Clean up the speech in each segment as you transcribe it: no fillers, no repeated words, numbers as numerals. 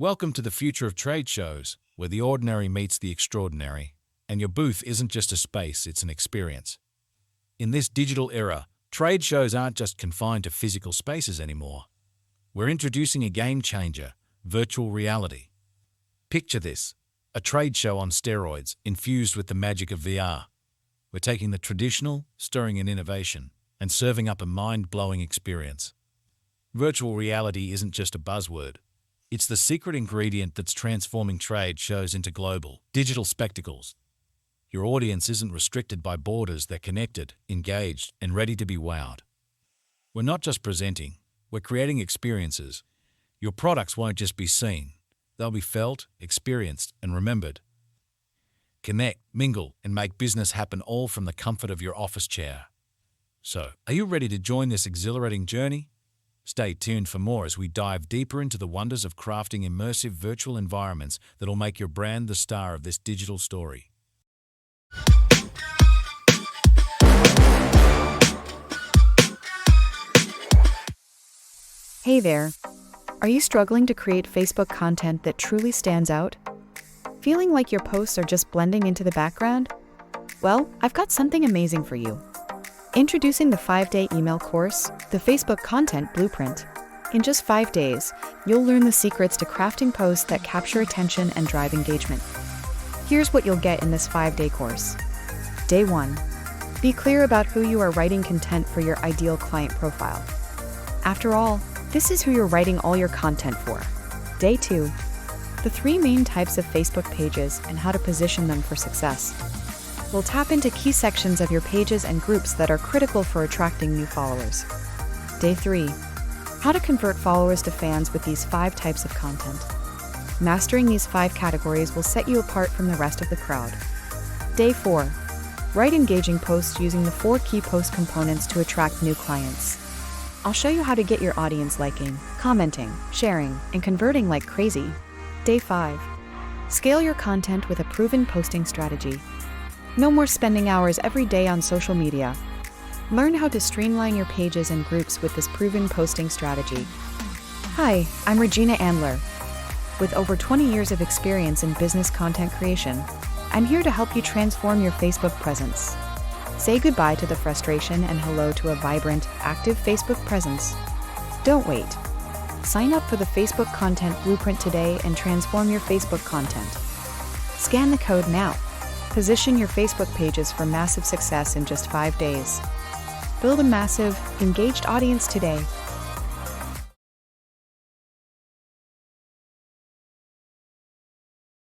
Welcome to the future of trade shows, where the ordinary meets the extraordinary, and your booth isn't just a space, it's an experience. In this digital era, trade shows aren't just confined to physical spaces anymore. We're introducing a game changer, virtual reality. Picture this, a trade show on steroids infused with the magic of VR. We're taking the traditional, stirring in innovation, and serving up a mind-blowing experience. Virtual reality isn't just a buzzword. It's the secret ingredient that's transforming trade shows into global, digital spectacles. Your audience isn't restricted by borders, they're connected, engaged, and ready to be wowed. We're not just presenting, we're creating experiences. Your products won't just be seen, they'll be felt, experienced, and remembered. Connect, mingle, and make business happen all from the comfort of your office chair. So, are you ready to join this exhilarating journey? Stay tuned for more as we dive deeper into the wonders of crafting immersive virtual environments that'll make your brand the star of this digital story. Hey there. Are you struggling to create Facebook content that truly stands out? Feeling like your posts are just blending into the background? Well, I've got something amazing for you. Introducing the 5-day email course, the Facebook Content Blueprint. In just 5 days, you'll learn the secrets to crafting posts that capture attention and drive engagement. Here's what you'll get in this 5-day course. Day 1. Be clear about who you are writing content for your ideal client profile. After all, this is who you're writing all your content for. Day 2. The 3 main types of Facebook pages and how to position them for success. We'll tap into key sections of your pages and groups that are critical for attracting new followers. Day 3. How to convert followers to fans with these 5 types of content. Mastering these 5 categories will set you apart from the rest of the crowd. Day 4. Write engaging posts using the 4 key post components to attract new clients. I'll show you how to get your audience liking, commenting, sharing, and converting like crazy. Day 5. Scale your content with a proven posting strategy. No more spending hours every day on social media. Learn how to streamline your pages and groups with this proven posting strategy. Hi, I'm Regina Andler. With over 20 years of experience in business content creation, I'm here to help you transform your Facebook presence. Say goodbye to the frustration and hello to a vibrant, active Facebook presence. Don't wait. Sign up for the Facebook Content Blueprint today and transform your Facebook content. Scan the code now. Position your Facebook pages for massive success in just 5 days. Build a massive, engaged audience today.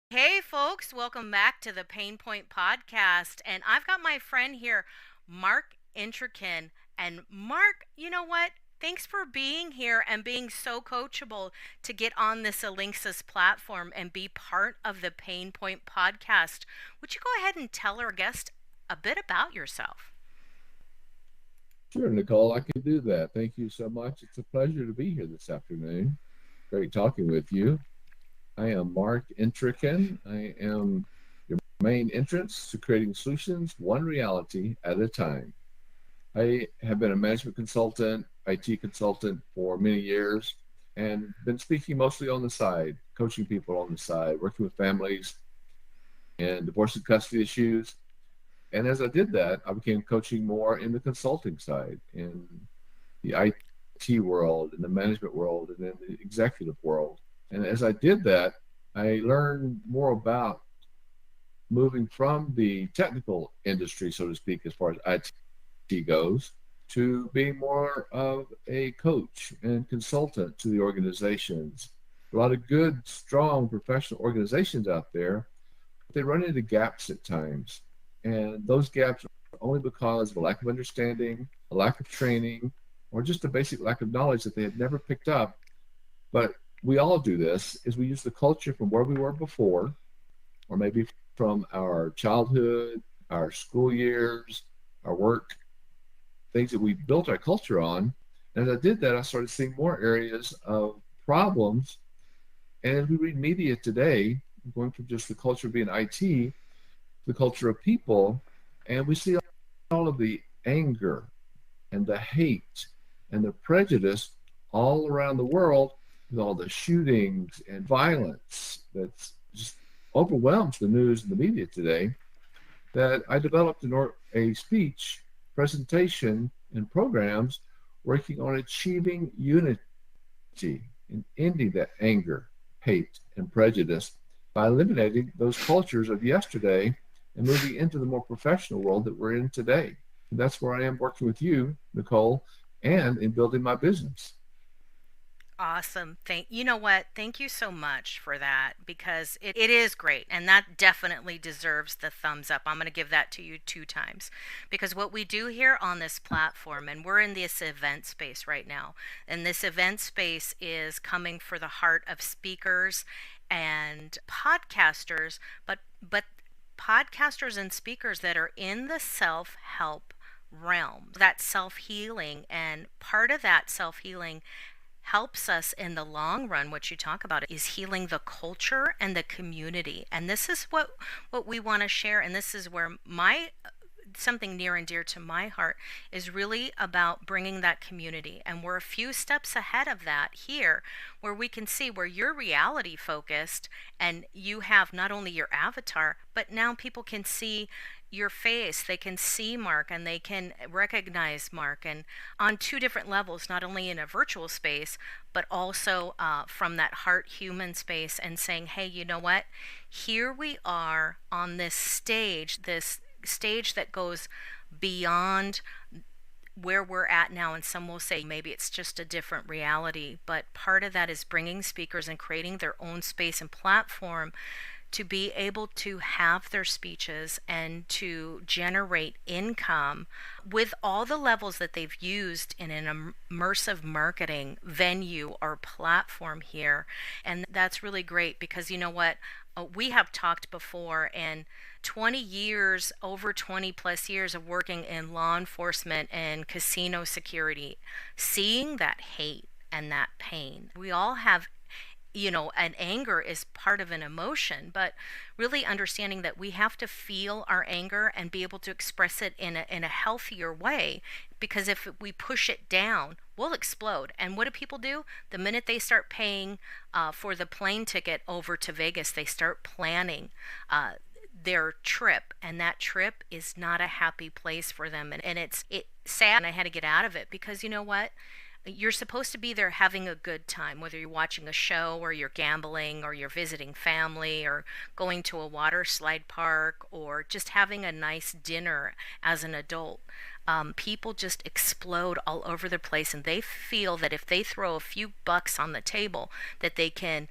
Hey folks, welcome back to the Pain Point Podcast. And I've got my friend here, Mark Entrekin. And Mark, you know what? Thanks for being here and being so coachable to get on this Alinxis platform and be part of the Pain Point Podcast. Would you go ahead and tell our guest a bit about yourself? Sure, Nicole, I can do that. Thank you so much. It's a pleasure to be here this afternoon. Great talking with you. I am Mark Entrekin. I am your main entrance to creating solutions one reality at a time. I have been a management consultant, IT consultant for many years, and been speaking mostly on the side, coaching people on the side, working with families and divorce and custody issues. And as I did that, I became coaching more in the consulting side, in the IT world, in the management world, and in the executive world. And as I did that, I learned more about moving from the technical industry, so to speak, as far as IT goes, to being more of a coach and consultant to the organizations. A lot of good, strong professional organizations out there, but they run into gaps at times. And those gaps are only because of a lack of understanding, a lack of training, or just a basic lack of knowledge that they had never picked up. But we all do this, is we use the culture from where we were before, or maybe from our childhood, our school years, our work, things that we built our culture on. And as I did that, I started seeing more areas of problems. And as we read media today, going from just the culture of being IT, the culture of people, and we see all of the anger and the hate and the prejudice all around the world with all the shootings and violence that's just overwhelms the news and the media today, that I developed a speech, presentation, and programs working on achieving unity and ending that anger, hate, and prejudice by eliminating those cultures of yesterday and moving into the more professional world that we're in today. And that's where I am working with you, Nicole, and in building my business. Awesome. You know what? Thank you so much for that because it is great and that definitely deserves the thumbs up. I'm going to give that to you 2 times because what we do here on this platform, and we're in this event space right now, and this event space is coming for the heart of speakers and podcasters, but podcasters and speakers that are in the self-help realm, that self-healing, and part of that self-healing helps us in the long run. What you talk about is healing the culture and the community, and this is what we want to share, and this is where my something near and dear to my heart is really about bringing that community, and we're a few steps ahead of that here, where we can see where you're reality focused and you have not only your avatar, but now people can see your face, they can see Mark and they can recognize Mark, and on 2 different levels, not only in a virtual space but also from that heart human space, and saying, hey, you know what, here we are on this stage that goes beyond where we're at now, and some will say maybe it's just a different reality, but part of that is bringing speakers and creating their own space and platform to be able to have their speeches and to generate income with all the levels that they've used in an immersive marketing venue or platform here. And that's really great because you know what? We have talked before, and 20 years, over 20 plus years of working in law enforcement and casino security, seeing that hate and that pain. We all have, an anger is part of an emotion, but really understanding that we have to feel our anger and be able to express it in a healthier way, because if we push it down, we'll explode. And what do people do? The minute they start paying for the plane ticket over to Vegas, they start planning their trip, and that trip is not a happy place for them, and it's sad, and I had to get out of it because you know what, you're supposed to be there having a good time, whether you're watching a show or you're gambling or you're visiting family or going to a water slide park or just having a nice dinner as an adult. People just explode all over the place, and they feel that if they throw a few bucks on the table, that they could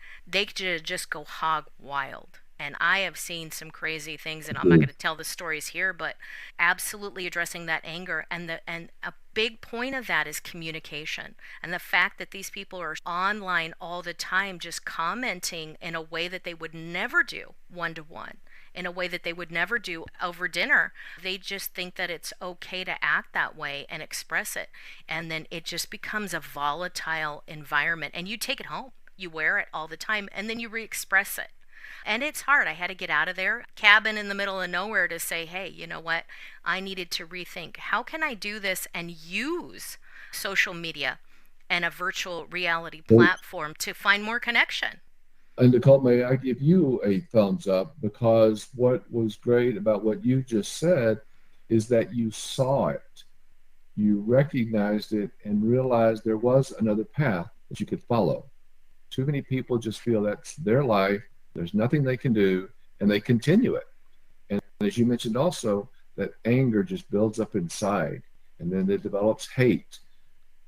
just go hog wild. And I have seen some crazy things, and I'm not going to tell the stories here, but absolutely addressing that anger, and a big point of that is communication, and the fact that these people are online all the time, just commenting in a way that they would never do one to one, in a way that they would never do over dinner. They just think that it's okay to act that way and express it, and then it just becomes a volatile environment, and you take it home, you wear it all the time, and then you re-express it. And it's hard. I had to get out of there, cabin in the middle of nowhere, to say, hey, you know what? I needed to rethink. How can I do this and use social media and a virtual reality platform to find more connection? And Nicole, may I give you a thumbs up, because what was great about what you just said is that you saw it, you recognized it, and realized there was another path that you could follow. Too many people just feel that's their life, there's nothing they can do, and they continue it. And as you mentioned also, that anger just builds up inside, and then it develops hate.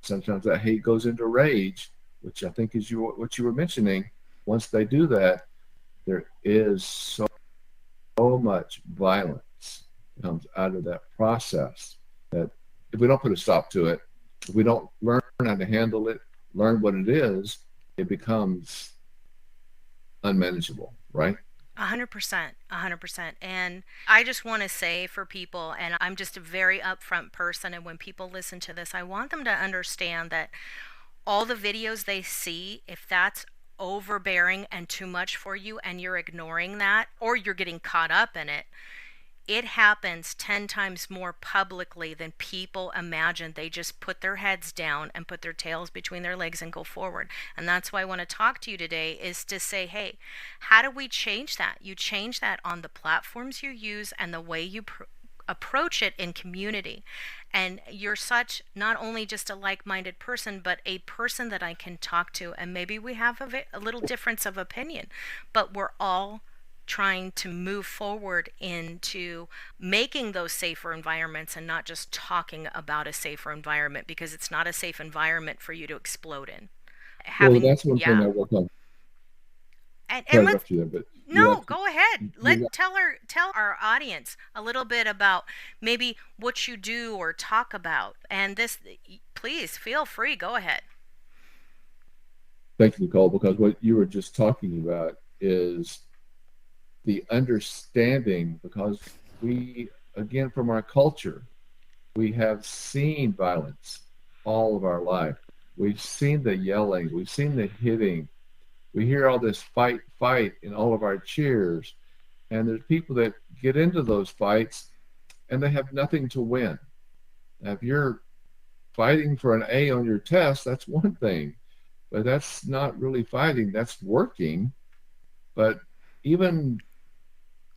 Sometimes that hate goes into rage, which I think is what you were mentioning. Once they do that, there is so much violence that comes out of that process that if we don't put a stop to it, if we don't learn how to handle it, learn what it is, it becomes unmanageable, right? 100%, 100%. And I just want to say for people, and I'm just a very upfront person, and when people listen to this, I want them to understand that all the videos they see, if that's overbearing and too much for you and you're ignoring that, or you're getting caught up in it, it happens 10 times more publicly than people imagine. They just put their heads down and put their tails between their legs and go forward. And that's why I want to talk to you today, is to say, hey, how do we change that? You change that on the platforms you use and the way you approach it in community. And you're such, not only just a like-minded person, but a person that I can talk to. And maybe we have a little difference of opinion, but we're all trying to move forward into making those safer environments and not just talking about a safer environment, because it's not a safe environment for you to explode in. Well, that's one thing Yeah. I work on. And Sorry to let's, interrupt you there, but no, go ahead. you Tell our audience a little bit about maybe what you do or talk about. And this, please feel free. Go ahead. thank you, Nicole, because what you were just talking about is the understanding, because we, again, from our culture, we have seen violence all of our life. We've seen the yelling, we've seen the hitting, we hear all this fight, fight in all of our cheers. And there's people that get into those fights and they have nothing to win. Now, if you're fighting for an A on your test, that's one thing, but that's not really fighting, that's working. But even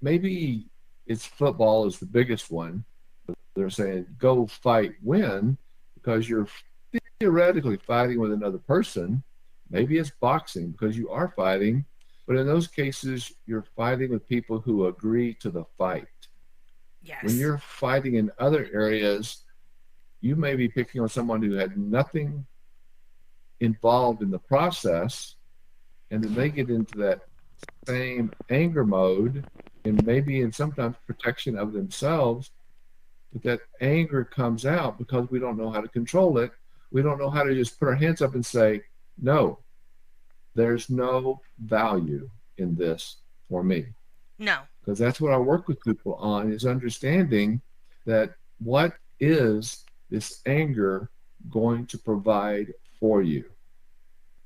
maybe it's football is the biggest one. They're saying go fight, win, because you're theoretically fighting with another person. Maybe it's boxing because you are fighting, but in those cases, you're fighting with people who agree to the fight. Yes. When you're fighting in other areas, you may be picking on someone who had nothing involved in the process, and then they get into that same anger mode, and maybe in sometimes protection of themselves, but that anger comes out because we don't know how to control it. We don't know how to just put our hands up and say, no, there's no value in this for me. No. Because that's what I work with people on, is understanding that what is this anger going to provide for you?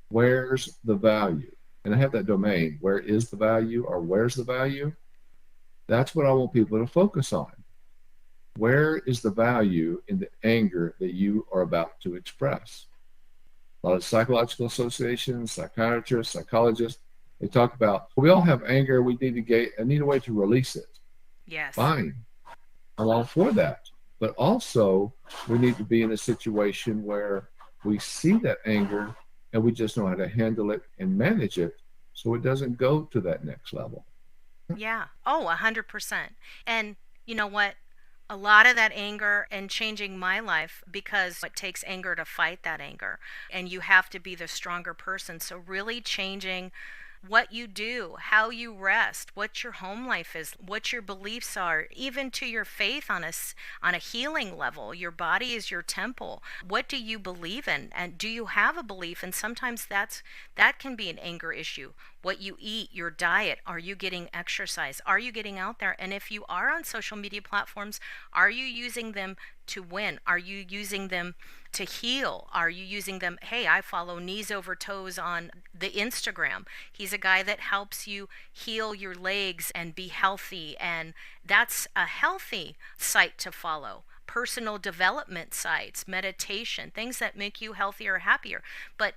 Where's the value? And I have that domain, where is the value, or where's the value? That's what I want people to focus on. Where is the value in the anger that you are about to express? A lot of psychological associations, psychiatrists, psychologists, they talk about, we all have anger, we need a way to release it. Yes. Fine. I'm all for that. But also, we need to be in a situation where we see that anger and we just know how to handle it and manage it so it doesn't go to that next level. Yeah. Oh, 100%. And you know what? A lot of that anger, and changing my life, because it takes anger to fight that anger, and you have to be the stronger person. So really changing what you do, how you rest, what your home life is, what your beliefs are, even to your faith on a healing level. Your body is your temple. What do you believe in? And do you have a belief? And sometimes that can be an anger issue. What you eat, your diet, are you getting exercise? Are you getting out there? And if you are on social media platforms, are you using them to win? Are you using them to heal? Are you using them? Hey, I follow Knees Over Toes on the Instagram. He's a guy that helps you heal your legs and be healthy. And that's a healthy site to follow. Personal development sites, meditation, things that make you healthier, happier. But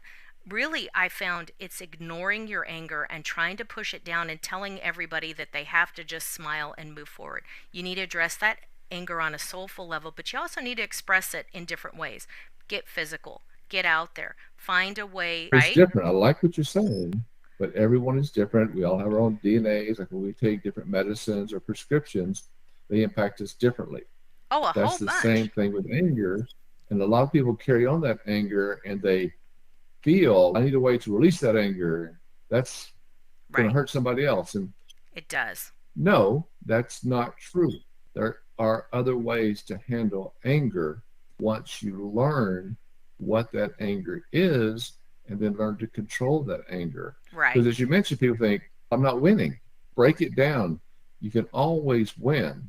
really, I found it's ignoring your anger and trying to push it down and telling everybody that they have to just smile and move forward. You need to address that anger on a soulful level, but you also need to express it in different ways. Get physical, get out there, find a way, right? It's different. I like what you're saying, but everyone is different. We all have our own DNAs. Like when we take different medicines or prescriptions, they impact us differently. Oh, That's whole the bunch. same thing with anger. And a lot of people carry on that anger and they feel, I need a way to release that anger. That's going to hurt somebody else. And it does. No, that's not true. There are other ways to handle anger once you learn what that anger is and then learn to control that anger. Right. Because as you mentioned, people think, I'm not winning. Break it down. You can always win.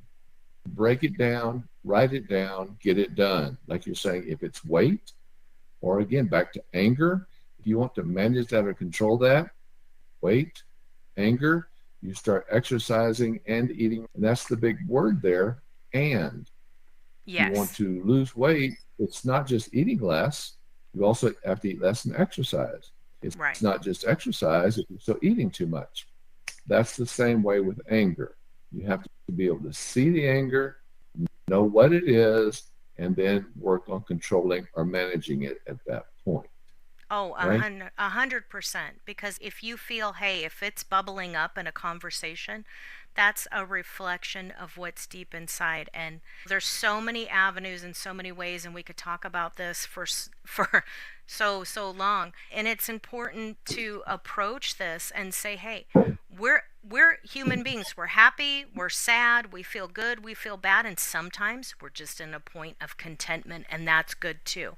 Break it down, write it down, get it done. Like you're saying, if it's weight, or again, back to anger, if you want to manage that or control that, weight, anger, You start exercising and eating, and that's the big word there. And you want Yes. to lose weight, it's not just eating less. You also have to eat less and exercise. It's Right. not just exercise, it's also eating too much. That's the same way with anger. You have to be able to see the anger, know what it is, and then work on controlling or managing it at that point, Oh, right? 100%. Because if you feel, hey, if it's bubbling up in a conversation, that's a reflection of what's deep inside. And there's so many avenues and so many ways, and we could talk about this for so long. And it's important to approach this and say, hey, we're human beings. We're happy, we're sad, we feel good, we feel bad, and sometimes we're just in a point of contentment, and that's good too.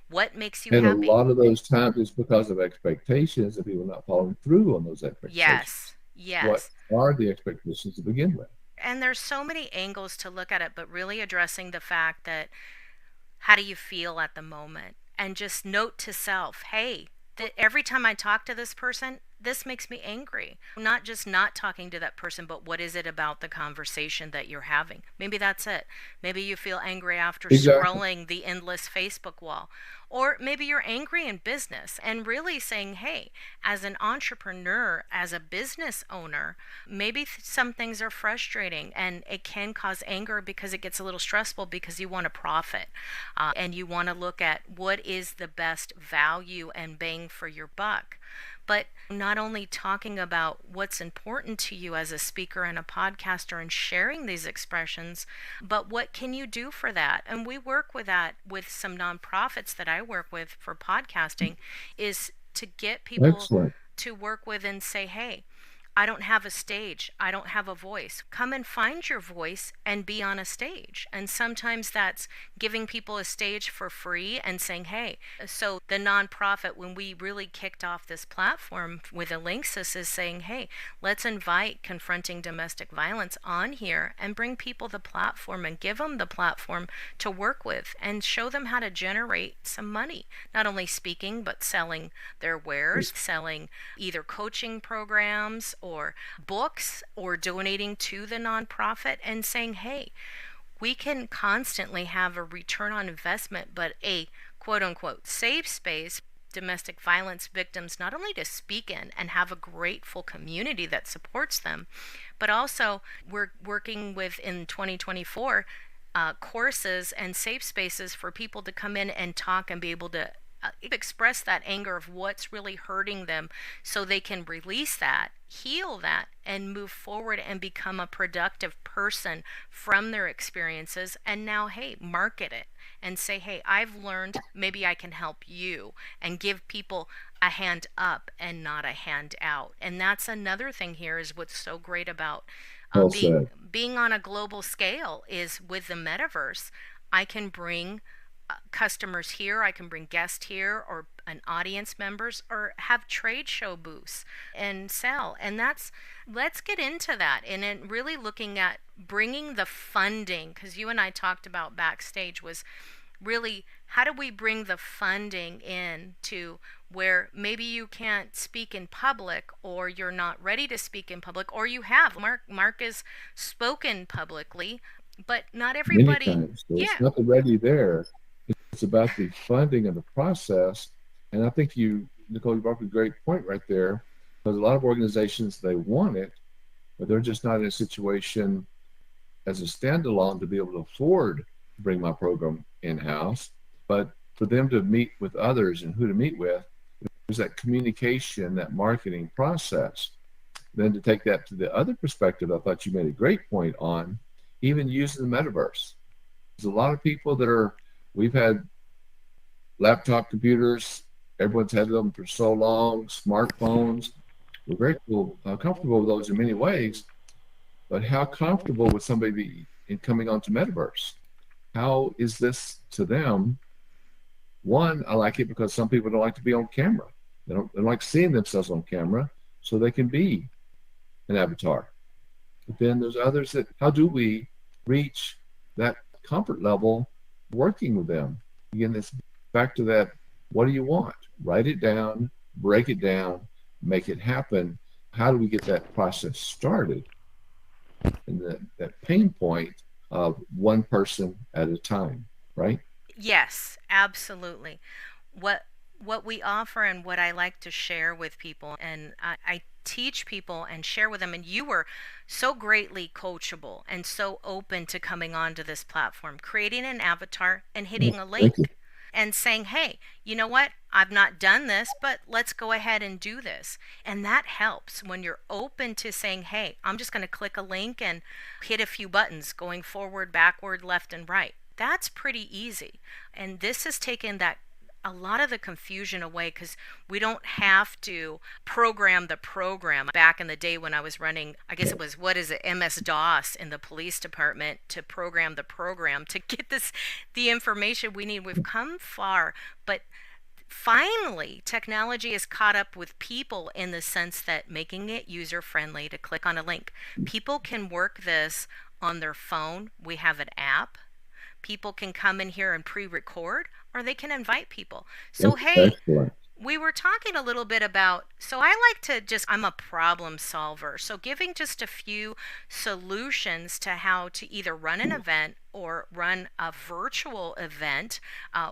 What makes you And a happy? lot of those times it's because of expectations and people not following through on those expectations. Yes, What yes. are the expectations to begin with? And there's so many angles to look at it, but really addressing the fact that how do you feel at the moment? And just note to self, hey, that every time I talk to this person, this makes me angry. Not just not talking to that person, but what is it about the conversation that you're having? Maybe that's it. Maybe you feel angry after Exactly. scrolling the endless Facebook wall. Or maybe you're angry in business and really saying, hey, as an entrepreneur, as a business owner, maybe some things are frustrating and it can cause anger because it gets a little stressful because you want to profit and you want to look at what is the best value and bang for your buck. But not only talking about what's important to you as a speaker and a podcaster and sharing these expressions, but what can you do for that? And we work with that with some nonprofits that I work with for podcasting, is to get people Excellent. to work with and say, hey, I don't have a stage. I don't have a voice. Come and find your voice and be on a stage. And sometimes that's giving people a stage for free and saying, hey, so the nonprofit, when we really kicked off this platform with Linksys, is saying, hey, let's invite Confronting Domestic Violence on here and bring people the platform and give them the platform to work with and show them how to generate some money, not only speaking, but selling their wares, selling either coaching programs or books or donating to the nonprofit and saying, hey, we can constantly have a return on investment, but a quote unquote safe space domestic violence victims not only to speak in and have a grateful community that supports them, but also we're working with in 2024 courses and safe spaces for people to come in and talk and be able to express that anger of what's really hurting them so they can release that, heal that, and move forward and become a productive person from their experiences. And now, hey, market it and say, hey, I've learned, maybe I can help you, and give people a hand up and not a hand out. And that's another thing here is what's so great about Well being said. on a global scale is with the metaverse. I can bring customers here, I can bring guests here or an audience members or have trade show booths and sell. And that's, let's get into that and then really looking at bringing the funding, because you and I talked about backstage was really how do we bring the funding in to where maybe you can't speak in public or you're not ready to speak in public, or you have Mark has spoken publicly, but not Many everybody. times. So it's Yeah. not already there. It's about the funding and the process. And I think Nicole, you brought up a great point right there, because a lot of organizations, they want it, but they're just not in a situation as a standalone to be able to afford to bring my program in-house. But for them to meet with others and who to meet with, there's that communication, that marketing process. Then to take that to the other perspective, I thought you made a great point on even using the metaverse. There's a lot of people we've had laptop computers, everyone's had them for so long, smartphones. We're very comfortable with those in many ways, but how comfortable would somebody be in coming onto metaverse? How is this to them? One, I like it because some people don't like to be on camera. They don't like seeing themselves on camera, so they can be an avatar. But then there's others that, how do we reach that comfort level working with them? Again, it's back to that, what do you want? Write it down, break it down, make it happen, how do we get that process started? And that pain point of one person at a time, right? Yes, absolutely. What what we offer and what I like to share with people, and I teach people and share with them, and you were so greatly coachable and so open to coming onto this platform, creating an avatar and Well, hitting a thank you. link and saying, hey, you know what? I've not done this, but let's go ahead and do this. And that helps when you're open to saying, hey, I'm just going to click a link and hit a few buttons going forward, backward, left, and right. That's pretty easy. And this has taken that a lot of the confusion away because we don't have to program the program. Back in the day when I was running, I guess it was, what is it, MS-DOS in the police department, to program the program to get the information we need. We've come far, but finally, technology is caught up with people in the sense that making it user friendly to click on a link. People can work this on their phone. We have an app. People can come in here and pre-record, or they can invite people. So, That's hey, excellent. we were talking a little bit about, so I like to just, I'm a problem solver. So giving just a few solutions to how to either run an event or run a virtual event.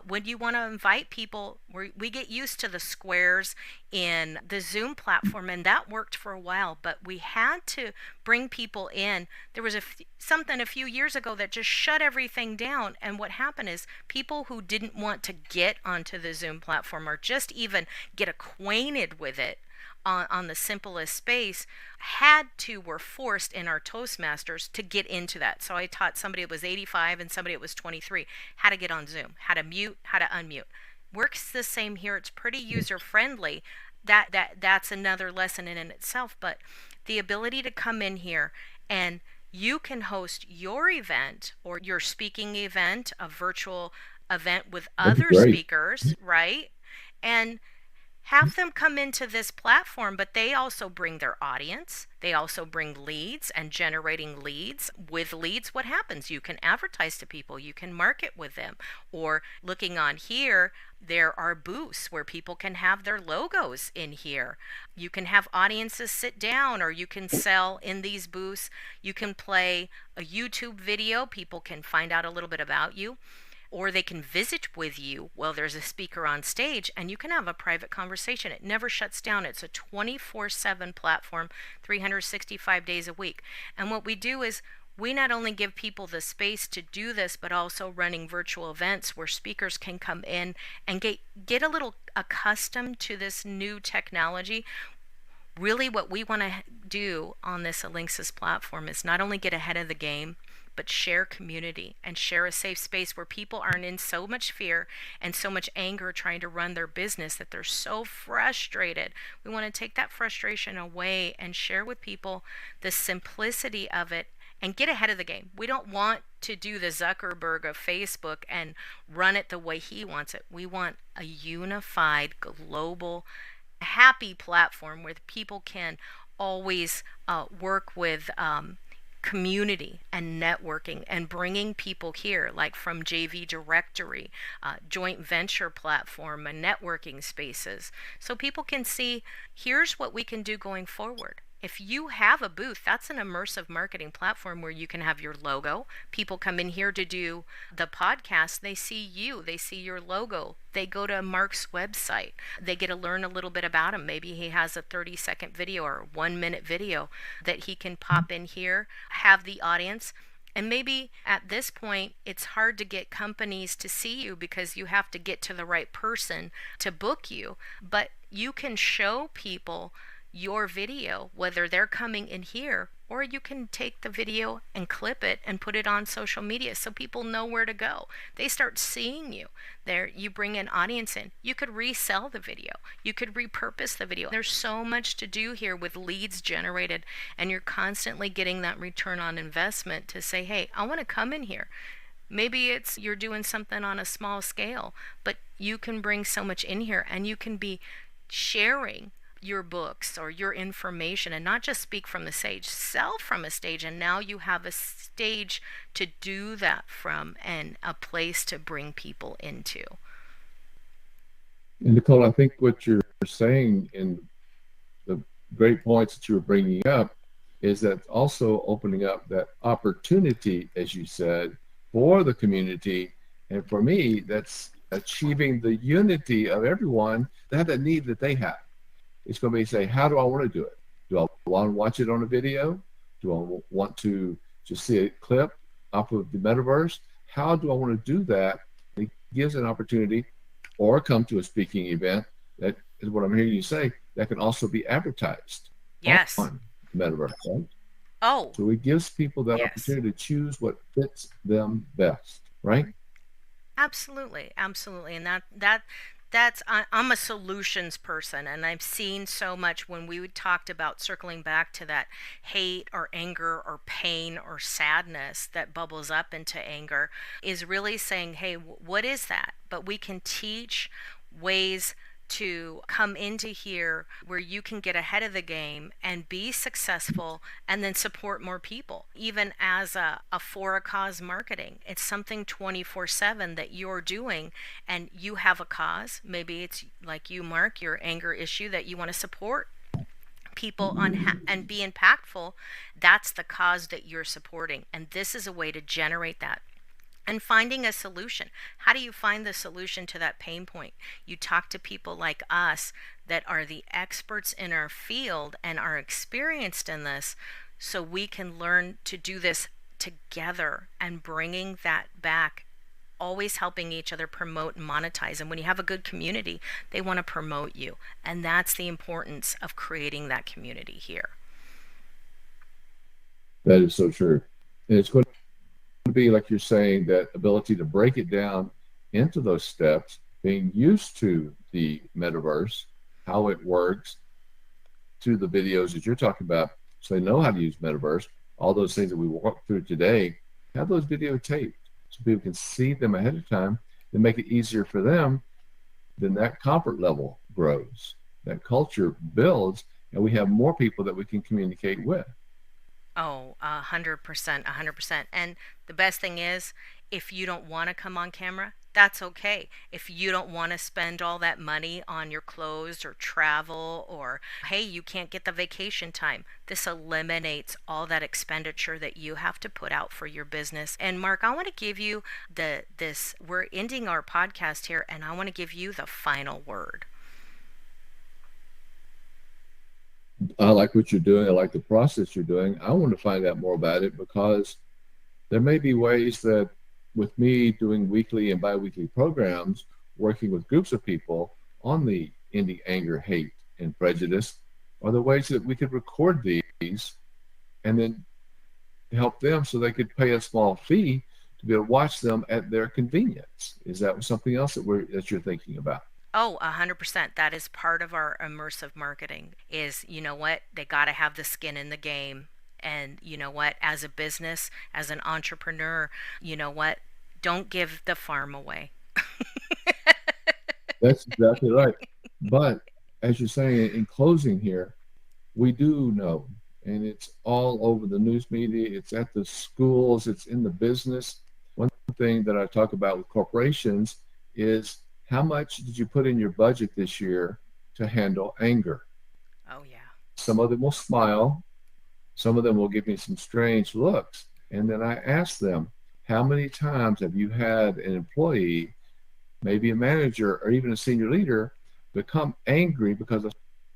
When you want to invite people, we get used to the squares in the Zoom platform, and that worked for a while, but we had to bring people in. There was something a few years ago that just shut everything down, and what happened is people who didn't want to get onto the Zoom platform or just even get acquainted with it on the simplest space were forced in our Toastmasters to get into that. So I taught somebody that was 85 and somebody that was 23 how to get on Zoom, how to mute, how to unmute. Works the same here. It's pretty user friendly. That's another lesson in itself. But the ability to come in here and you can host your event or your speaking event, a virtual event with That's other great. speakers, right? And have them come into this platform, but they also bring their audience. They also bring leads, and generating leads. With leads, what happens? You can advertise to people, you can market with them. Or looking on here, there are booths where people can have their logos in here. You can have audiences sit down, or you can sell in these booths. You can play a YouTube video. People can find out a little bit about you, or they can visit with you while there's a speaker on stage, and you can have a private conversation. It never shuts down. It's a 24/7 platform, 365 days a week. And what we do is we not only give people the space to do this, but also running virtual events where speakers can come in and get a little accustomed to this new technology. Really, what we want to do on this Alinxis platform is not only get ahead of the game, but share community and share a safe space where people aren't in so much fear and so much anger trying to run their business that they're so frustrated. We want to take that frustration away and share with people the simplicity of it and get ahead of the game. We don't want to do the Zuckerberg of Facebook and run it the way he wants it. We want a unified, global, happy platform where people can always work with community and networking and bringing people here, like from JV Directory, joint venture platform, and networking spaces, so people can see here's what we can do going forward. If you have a booth, that's an immersive marketing platform where you can have your logo. People come in here to do the podcast. They see you. They see your logo. They go to Mark's website. They get to learn a little bit about him. Maybe he has a 30-second video or a 1-minute video that he can pop in here, have the audience. And maybe at this point, it's hard to get companies to see you because you have to get to the right person to book you. But you can show people your video, whether they're coming in here, or you can take the video and clip it and put it on social media so people know where to go. They start seeing you. There, you bring an audience in. You could resell the video. You could repurpose the video. There's so much to do here with leads generated, and you're constantly getting that return on investment to say, hey, I want to come in here. Maybe it's you're doing something on a small scale, but you can bring so much in here, and you can be sharing your books or your information and not just speak from the stage, sell from a stage. And now you have a stage to do that from and a place to bring people into. And Nicole, I think what you're saying in the great points that you were bringing up is that also opening up that opportunity, as you said, for the community. And for me, that's achieving the unity of everyone that have that need that they have. It's going to be say, how do I want to do it? Do I want to watch it on a video? Do I want to just see a clip off of the metaverse? How do I want to do that? It gives an opportunity, or come to a speaking event. That is what I'm hearing you say. That can also be advertised Yes. on metaverse, right? Oh, So it gives people that yes. opportunity to choose what fits them best, right? Absolutely, absolutely, and I'm a solutions person, and I've seen so much when we talked about circling back to that hate or anger or pain or sadness that bubbles up into anger, is really saying, hey, what is that? But we can teach ways to come into here where you can get ahead of the game and be successful and then support more people. Even as a for a cause marketing, it's something 24/7 that you're doing, and you have a cause. Maybe it's like you, Mark, your anger issue that you want to support people on and be impactful. That's the cause that you're supporting, and this is a way to generate that. And finding a solution. How do you find the solution to that pain point? You talk to people like us that are the experts in our field and are experienced in this, so we can learn to do this together and bringing that back, always helping each other promote and monetize. And when you have a good community, they want to promote you. And that's the importance of creating that community here. That is so true. And it's going to be, like you're saying, that ability to break it down into those steps, being used to the metaverse, how it works, to the videos that you're talking about, so they know how to use metaverse. All those things that we walked through today, have those videotaped so people can see them ahead of time and make it easier for them. Then that comfort level grows, that culture builds, and we have more people that we can communicate with. Oh, 100%, 100%. And the best thing is, if you don't want to come on camera, that's okay. If you don't want to spend all that money on your clothes or travel, or hey, you can't get the vacation time, this eliminates all that expenditure that you have to put out for your business. And Mark, I want to give you we're ending our podcast here, and I want to give you the final word. I like what you're doing. I like the process you're doing. I want to find out more about it, because there may be ways that, with me doing weekly and bi-weekly programs, working with groups of people on the ending anger, hate, and prejudice, are the ways that we could record these and then help them so they could pay a small fee to be able to watch them at their convenience. Is that something else that you're thinking about? Oh, 100%. That is part of our immersive marketing is, you know what? They got to have the skin in the game. And you know what? As a business, as an entrepreneur, you know what? Don't give the farm away. That's exactly right. But as you're saying in closing here, we do know, and it's all over the news media, it's at the schools, it's in the business. One thing that I talk about with corporations is, how much did you put in your budget this year to handle anger? Oh, yeah. Some of them will smile. Some of them will give me some strange looks. And then I ask them, how many times have you had an employee, maybe a manager or even a senior leader, become angry because of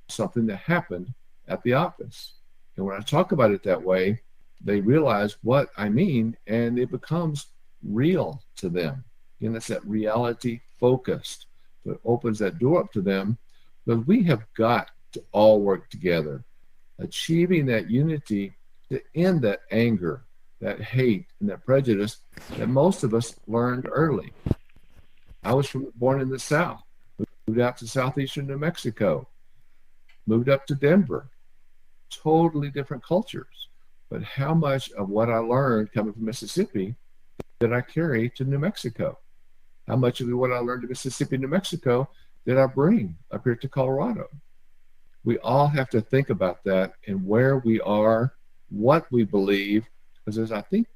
something that happened at the office? And when I talk about it that way, they realize what I mean, and it becomes real to them. And that's that reality focused. So it opens that door up to them. But we have got to all work together, achieving that unity to end that anger, that hate, and that prejudice that most of us learned early. I was born in the South, moved out to southeastern New Mexico, moved up to Denver, totally different cultures. But how much of what I learned coming from Mississippi did I carry to New Mexico? How much of what I learned in Mississippi, New Mexico, did I bring up here to Colorado? We all have to think about that and where we are, what we believe, because as I think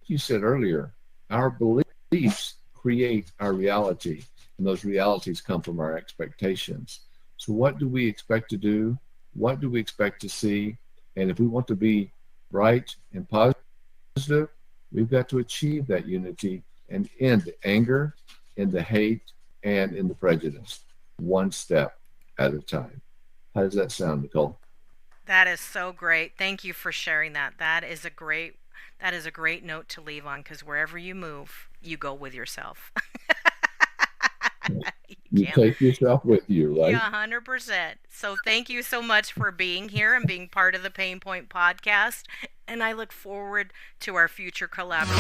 you said earlier, our beliefs create our reality, and those realities come from our expectations. So what do we expect to do? What do we expect to see? And if we want to be bright and positive, we've got to achieve that unity and end the anger, end the hate, and in the prejudice, one step at a time. How does that sound, Nicole? That is so great. Thank you for sharing that. That is a great note to leave on, because wherever you move, you go with yourself. You can't. take yourself with you, right? Yeah, 100%. So thank you so much for being here and being part of the Pain Point podcast. And I look forward to our future collaboration.